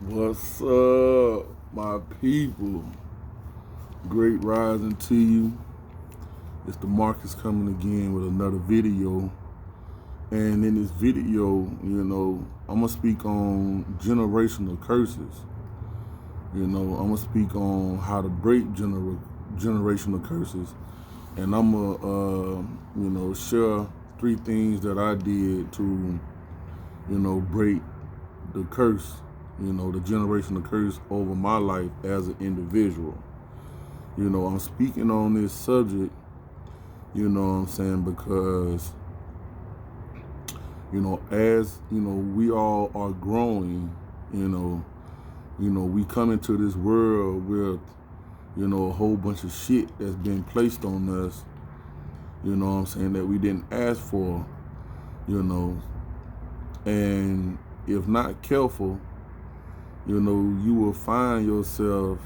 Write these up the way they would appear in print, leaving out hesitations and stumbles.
What's up, my people? Great rising to you. It's the Marcus coming again with another video. And in this video, I'm going to speak on generational curses. I'm going to speak on how to break generational curses. And I'm going to, share 3 things that I did to, break the curse, the generational curse over my life as an individual. I'm speaking on this subject, because, as, we all are growing, we come into this world with, a whole bunch of shit that's been placed on us, that we didn't ask for, and if not careful, you will find yourself,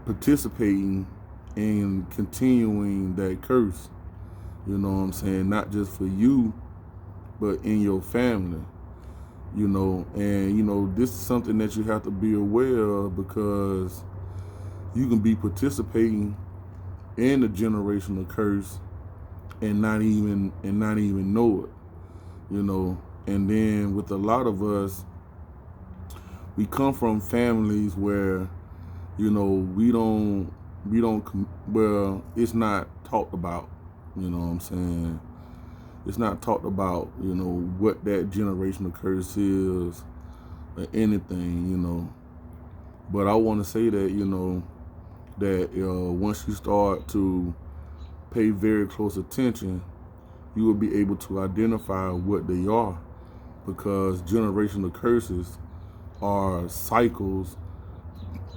participating in continuing that curse, not just for you, but in your family, and, this is something that you have to be aware of, because you can be participating in the generational curse and not even know it, and then with a lot of us, we come from families where, well, it's not talked about, It's not talked about, what that generational curse is or anything, But I want to say that, that once you start to pay very close attention, you will be able to identify what they are, because generational curses are cycles,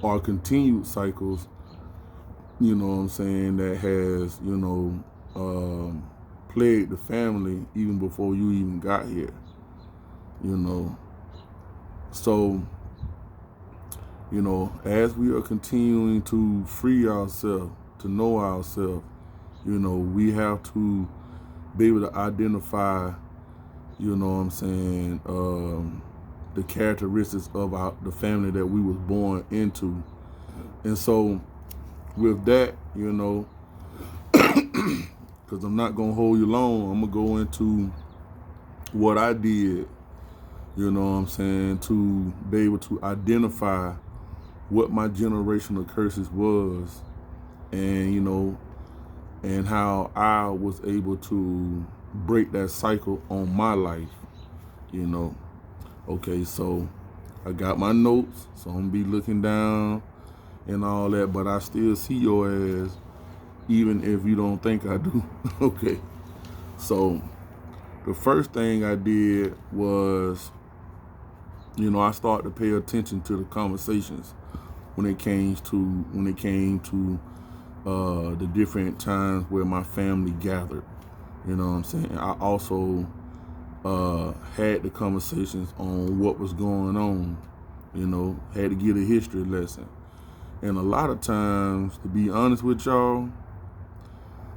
are continued cycles, that has, plagued the family even before you even got here, So, as we are continuing to free ourselves, to know ourselves, we have to be able to identify, the characteristics of the family that we was born into. And so with that, because I'm not going to hold you long, I'm going to go into what I did, to be able to identify what my generational curses was, and, and how I was able to break that cycle on my life, Okay, so I got my notes, so I'm going to be looking down and all that, but I still see your ass, even if you don't think I do. Okay, so the first thing I did was, I started to pay attention to the conversations when it came to the different times where my family gathered. I also had the conversations on what was going on, had to get a history lesson. And a lot of times, to be honest with y'all,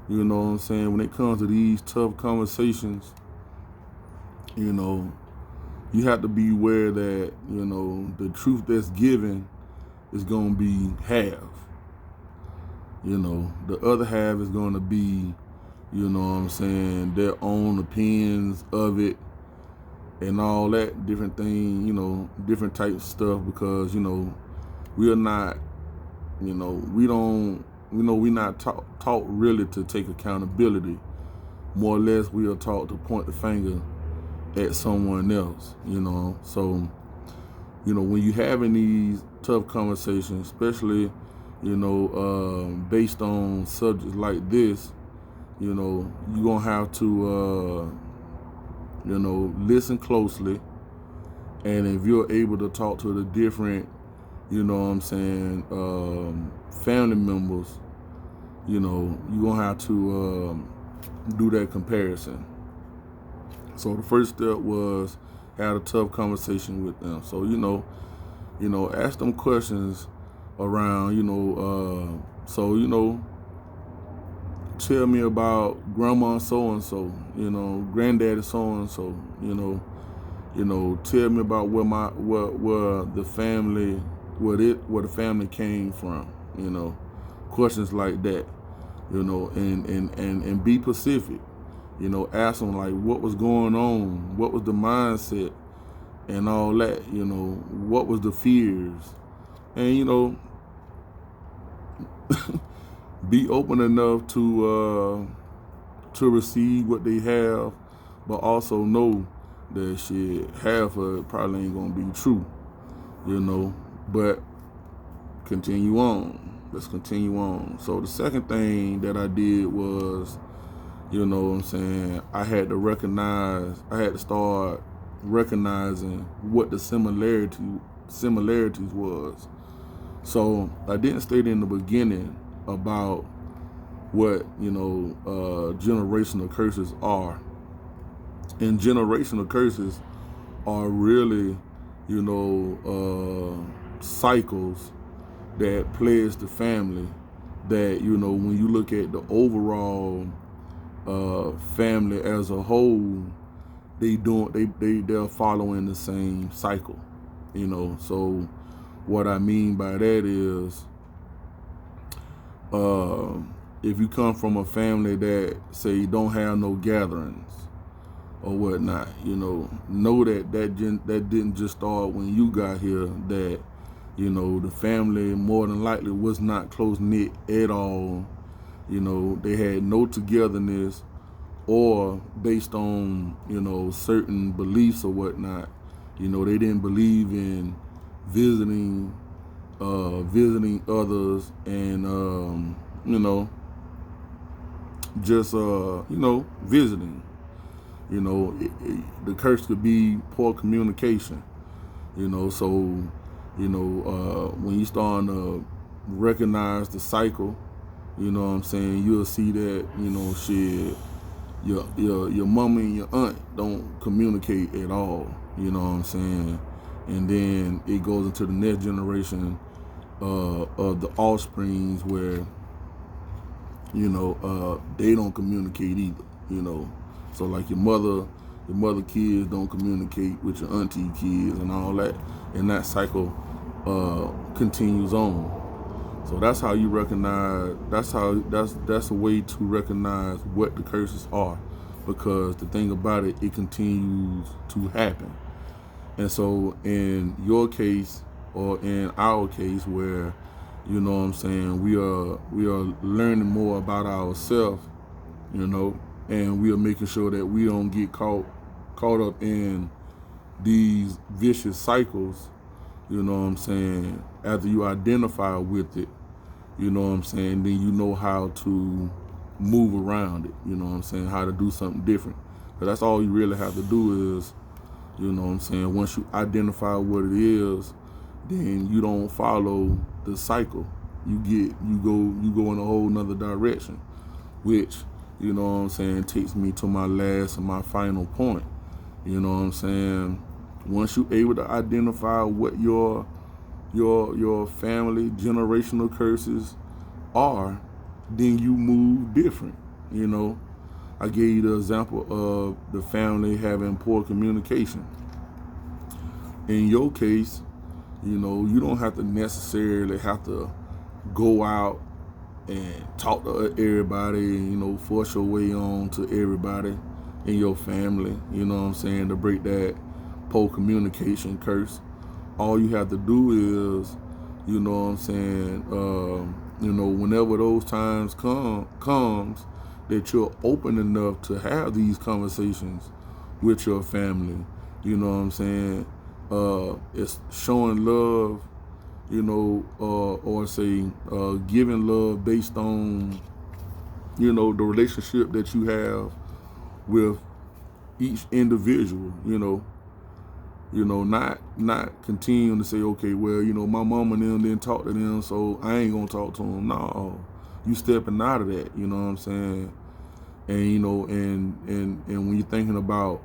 when it comes to these tough conversations, you have to be aware that, the truth that's given is going to be half. The other half is going to be, their own opinions of it and all that different thing, different types of stuff, because, we are not, we're not taught really to take accountability. More or less, we are taught to point the finger at someone else, So, when you're having these tough conversations, especially, based on subjects like this, you're going to have to, listen closely. And if you're able to talk to the different, family members, you're going to have to do that comparison. So the first step was have a tough conversation with them. So, ask them questions around, tell me about grandma so-and-so, granddaddy so-and-so, You know, tell me about where the family, where the family came from. You know, questions like that. You know, and be specific. You know, ask them like what was going on, what was the mindset, and all that. You know, what was the fears, and you know, be open enough to receive what they have, but also know that shit, half of it probably ain't gonna be true, you know. But continue on. Let's continue on. So the second thing that I did was, you know what I'm saying, I had to start recognizing what the similarities was. So I didn't state in the beginning about what, you know, generational curses are. And generational curses are really, you know, cycles that plagues the family. That, you know, when you look at the overall family as a whole, they're following the same cycle. You know, so what I mean by that is, if you come from a family that say don't have no gatherings or whatnot, you know that didn't just start when you got here. That, you know, the family more than likely was not close knit at all. You know, they had no togetherness, or based on, you know, certain beliefs or whatnot. You know, they didn't believe in visiting others, and you know, just you know, visiting. You know, the curse could be poor communication. You know, so, you know, when you start to recognize the cycle, you know what I'm saying, you'll see that, you know, shit, your mama and your aunt don't communicate at all. You know what I'm saying, and then it goes into the next generation of the offsprings where, you know, they don't communicate either. You know, so like your mother kids don't communicate with your auntie kids and all that, and that cycle continues on. So that's how you recognize. That's a way to recognize what the curses are, because the thing about it, it continues to happen. And so in your case, or in our case, where, you know what I'm saying, we are learning more about ourselves, you know, and we are making sure that we don't get caught up in these vicious cycles, you know what I'm saying. After you identify with it, you know what I'm saying, then you know how to move around it, you know what I'm saying, how to do something different. But that's all you really have to do is, you know what I'm saying, once you identify what it is, then you don't follow the cycle. You go in a whole nother direction, which, you know what I'm saying, takes me to my last and my final point. You know what I'm saying? Once you're able to identify what your family generational curses are, then you move different. You know, I gave you the example of the family having poor communication. In your case, you know, you don't have to necessarily have to go out and talk to everybody, you know, force your way on to everybody in your family, you know what I'm saying, to break that poor communication curse. All you have to do is, you know what I'm saying, you know, whenever those times comes, that you're open enough to have these conversations with your family, you know what I'm saying. It's showing love, you know, or say giving love based on, you know, the relationship that you have with each individual. You know, not continuing to say, okay, well, you know, my mom and them didn't talk to them, so I ain't gonna talk to them. No, you stepping out of that. You know what I'm saying? And you know, and when you're thinking about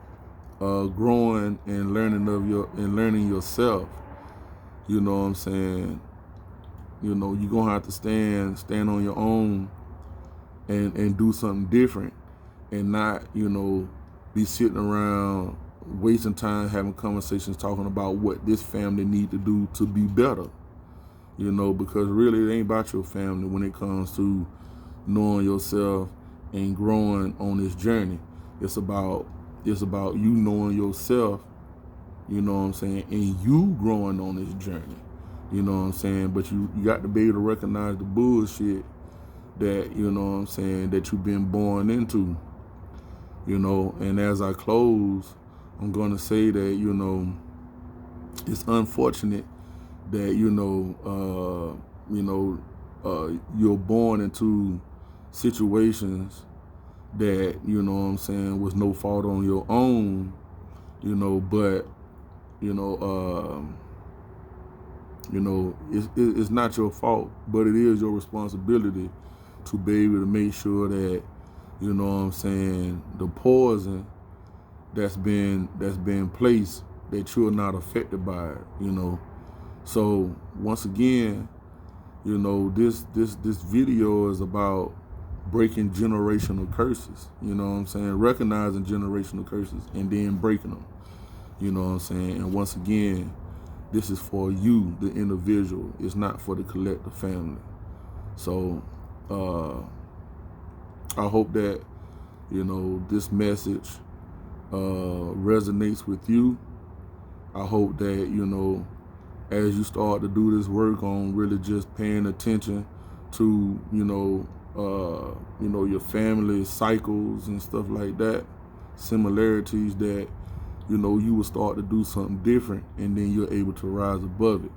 growing and learning yourself, you know what I'm saying, you know, you're gonna have to stand on your own and do something different, and not, you know, be sitting around wasting time having conversations talking about what this family need to do to be better. You know, because really it ain't about your family when it comes to knowing yourself and growing on this journey. It's about you knowing yourself, you know what I'm saying, and you growing on this journey. You know what I'm saying? But you got to be able to recognize the bullshit that, you know what I'm saying, that you've been born into. You know, and as I close, I'm gonna say that, you know, it's unfortunate that, you're born into situations that, you know what I'm saying, was no fault on your own, you know, but, it's not your fault, but it is your responsibility to be able to make sure that, you know what I'm saying, the poison that's been placed, that you're not affected by it, you know. So once again, you know, this video is about breaking generational curses, you know what I'm saying, recognizing generational curses and then breaking them, you know what I'm saying. And once again, this is for you, the individual. It's not for the collective family. So I hope that, you know, this message resonates with you. I hope that, you know, as you start to do this work on really just paying attention to, your family cycles and stuff like that, similarities, that, you know, you will start to do something different, and then you're able to rise above it,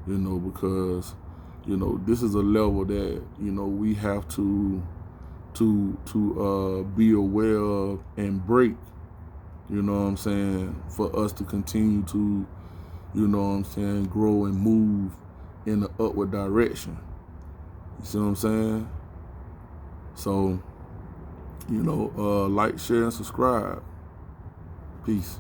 you know, because, you know, this is a level that, you know, we have to be aware of and break, you know what I'm saying, for us to continue to, you know what I'm saying, grow and move in the upward direction. You see what I'm saying? So, you know, like, share, and subscribe. Peace.